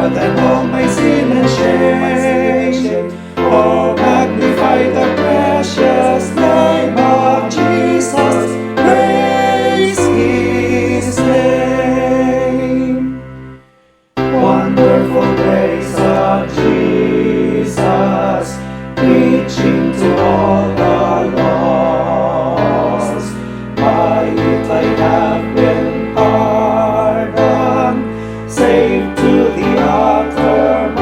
far than all my sin and shame. Oh, magnify the precious name of Jesus. Praise His name. Wonderful grace of Jesus, reaching to all the lost. By it I have been pardoned, saved to the uttermost.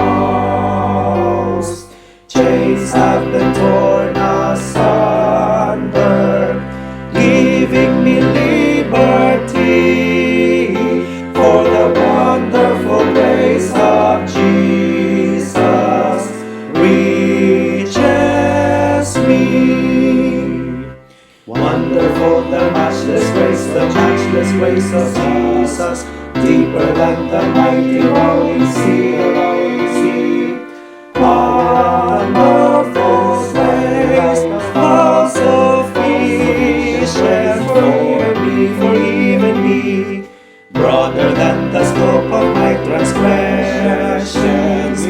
Chains have been torn asunder, giving me liberty. For the wonderful grace of Jesus reaches me. Wonderful the matchless grace of Jesus, deeper than the mighty rolling sea. Wonderful grace, how sufficient for even me, broader than the scope of my transgressions,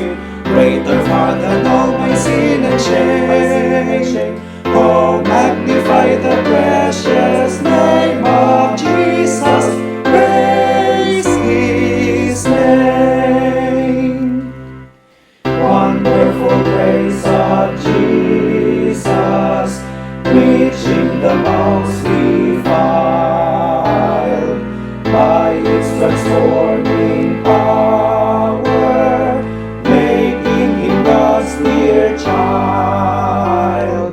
greater far than all my sin and shame. Oh, magnify the precious name of Jesus. Praise His name. Wonderful grace of Jesus, reaching the most defiled. By its transforming power, making him God's dear child,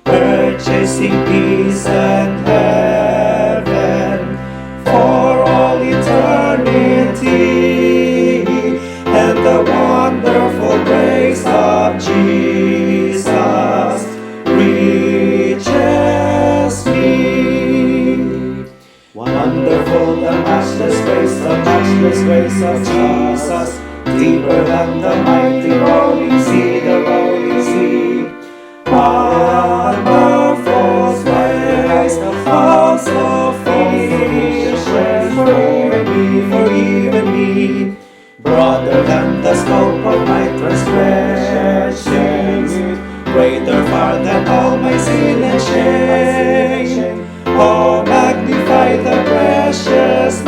purchasing peace and heaven for all eternity. And the wonderful grace of Jesus reaches me. Wonderful the matchless grace of Jesus, deeper than the mighty rolling sea. Wonderful grace, how sufficient for even me, broader than the scope of my transgressions, greater far than all my sin and shame. Oh, magnify the precious